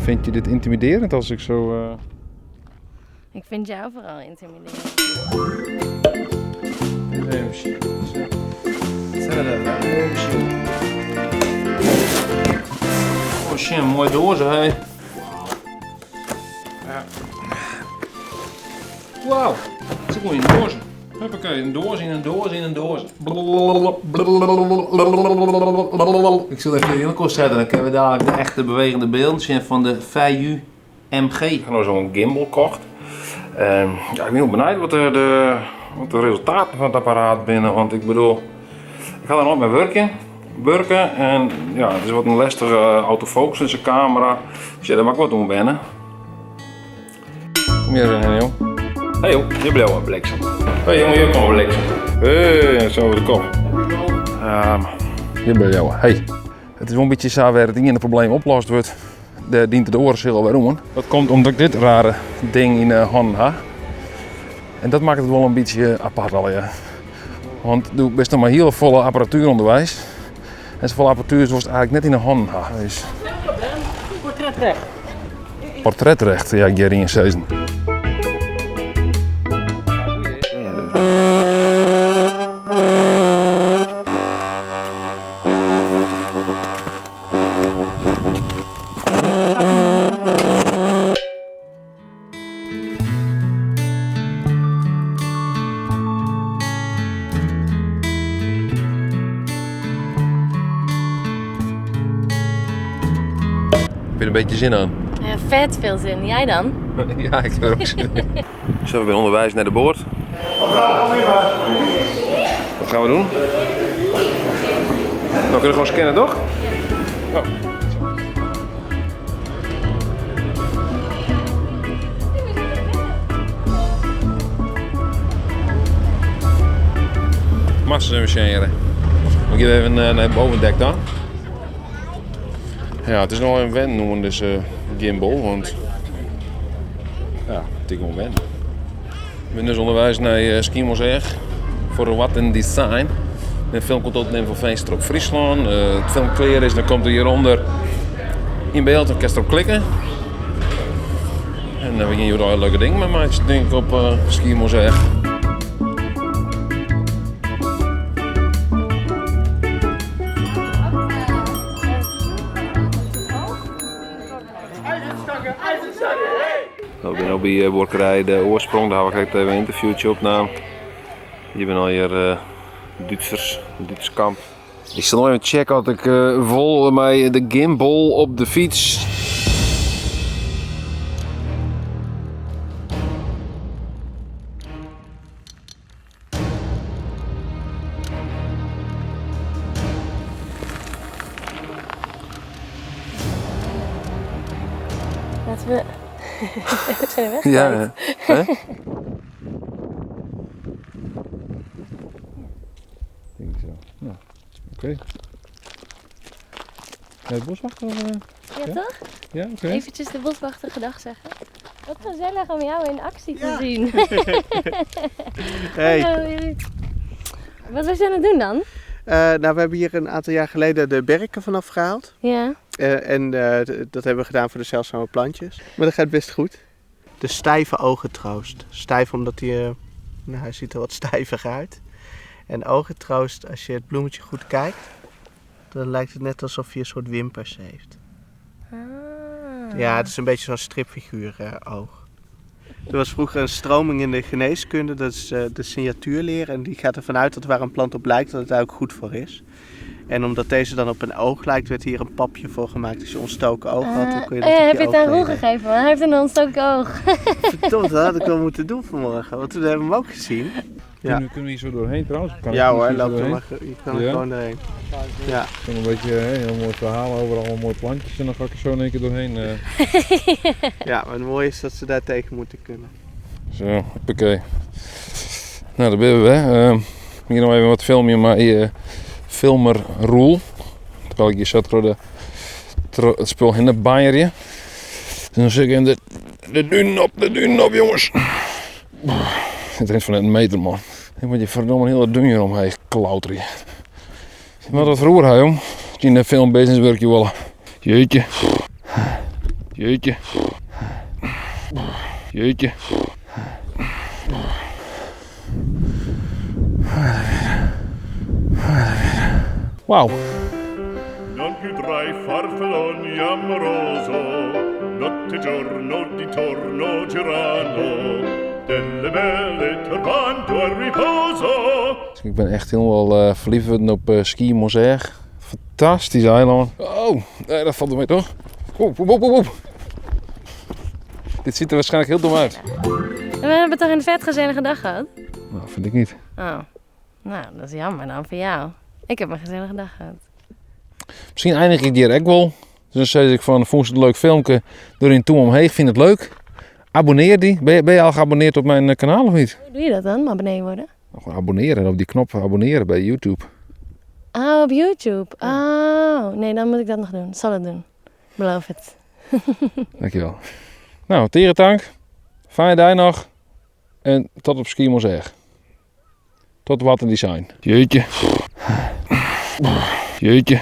Vind je dit intimiderend als ik zo... Ik vind jou vooral intimiderend. Oh shit, een mooie doos, hè. Ja. Wauw, dat is gewoon een doos. Hoppakee, een doos in een doos in een doos. Ik zal even heel kort zetten, dan kunnen we dadelijk de echte bewegende beelden zien van de VU MG. Ik heb nou zo'n gimbal gekocht. Ja, ik ben ook benieuwd wat de resultaten van het apparaat binnen, want ik bedoel, ik ga er nog mee werken en ja, het is wat een lastige autofocus in zijn camera, dus ja, daar mag ik wat om wennen. Kom hier zijn, joh. Hey joh, je blijft wel bliksem. Hey jongen, je komt wel bliksem. Hey, zo over de kop. Hier ben jou. Hey. Het is wel een beetje zo waar het ding in het probleem opgelost wordt. De dient de oorzaak waarom. Dat komt omdat ik dit rare ding in de handen heb. En dat maakt het wel een beetje apart al, ja. Want je bent nog maar heel volle apparatuur onderwijs. En zo volle apparatuur zoals het eigenlijk net in de handen hebben. Dus... Portretrecht. Portretrecht, ja, Gary in Season. Heb je er een beetje zin aan? Ja, vet veel zin. Jij dan? Ja, ik heb er ook zin in. Zo, we zijn onderwijs naar de boord. Wat gaan we doen? Nou, kunnen we gewoon scannen, toch? Oh. Massa macheren. We gaan even naar het bovendek dan. Ja, het is nog een wen noemen, dus gimbal, want ja, het is gewoon wen. Ik ben dus onderwijs naar Ski Museum voor wat een design. Een film komt opnemen van Veenstrop Friesland. Het film clear is, dan komt er hieronder in beeld, dan kan je erop klikken. En dan begin je wel een leuke ding met mij, denk ik, op Ski Museum. Ik ben ook bij Borkerij de Oorsprong, daar heb ik even een interviewtje opgenomen. Hier ben al hier Duitsers, Duits kamp. Ik zal nog even checken of ik vol met de gimbal op de fiets. Laten we... We zijn er weg. Ja, hè? Denk zo. Nou, oké. De boswachter? Ja, toch? Ja, oké. Eventjes de boswachter gedag zeggen. Wat gezellig om jou in actie te zien. Hey. Hallo. Wat was je aan het doen dan? Nou, we hebben hier een aantal jaar geleden de berken vanaf gehaald. Ja. Dat hebben we gedaan voor de zeldzame plantjes. Maar dat gaat best goed. De stijve ogentroost. Stijf omdat hij ziet er wat stijvig uit. En ogentroost, als je het bloemetje goed kijkt, dan lijkt het net alsof hij een soort wimpers heeft. Ah. Ja, het is een beetje zo'n stripfiguur oog. Er was vroeger een stroming in de geneeskunde, dat is de signatuurleer. En die gaat ervan uit dat waar een plant op lijkt, dat het daar ook goed voor is. En omdat deze dan op een oog lijkt, werd hier een papje voor gemaakt. Als je ontstoken oog had, dan kon je dat op heb je het aan Roel leggen. gegeven? Want hij heeft een ontstoken oog. Verdomd, dat had ik wel moeten doen vanmorgen, want toen hebben we hem ook gezien. Ja, Kunnen we hier zo doorheen trouwens? Kan ja ik hoor, hier zo loop er doorheen? maar, je kan er Ja? gewoon doorheen. Ja. Zo'n een beetje een heel mooi verhaal over allemaal mooie plantjes en dan ga ik er zo in één keer doorheen. Ja, maar het mooie is dat ze daar tegen moeten kunnen. Zo, hoppakee. Nou, daar ben we. Hier nog even wat filmpje, maar filmer Roel. Terwijl ik hier zat voor het spul in de baierje. En dan zeg ik hem de duinen op jongens. Het rent van een meter man. Ik moet je verdomme een hele dun hier omheen klauteren. Wat dat vroeger hè jong. Als je in de filmbusiness werk je wel. Jeetje. Jeetje. Jeetje. Wauw. Non più tra i farfalloni amoroso, notte e giorno di torno girano, delle belle turbando al riposo. Ik ben echt helemaal verliefd op Ski Mozère. Fantastisch eiland. Oh, nee, dat valt er mee toch? Oep, oep, oep, oep. Dit ziet er waarschijnlijk heel dom uit. We hebben toch een vet gezellige dag gehad? Nou, vind ik niet. Oh, nou, dat is jammer dan voor jou. Ik heb een gezellige dag gehad. Misschien eindig ik hier ook wel. Dus dan zeg ik van, vond je het een leuk filmpje? Doe er toe omheen, vind het leuk. Abonneer die. Ben je al geabonneerd op mijn kanaal of niet? Hoe doe je dat dan, abonnee worden? Nou, gewoon abonneren, op die knop abonneren bij YouTube. Oh, op YouTube. Oh, nee, dan moet ik dat nog doen. Zal het doen. Beloof het. Dankjewel. Nou, Terentank. Fijne dag nog. En tot op Ski Mozère. Tot wat een design. Jeetje. Jeetje.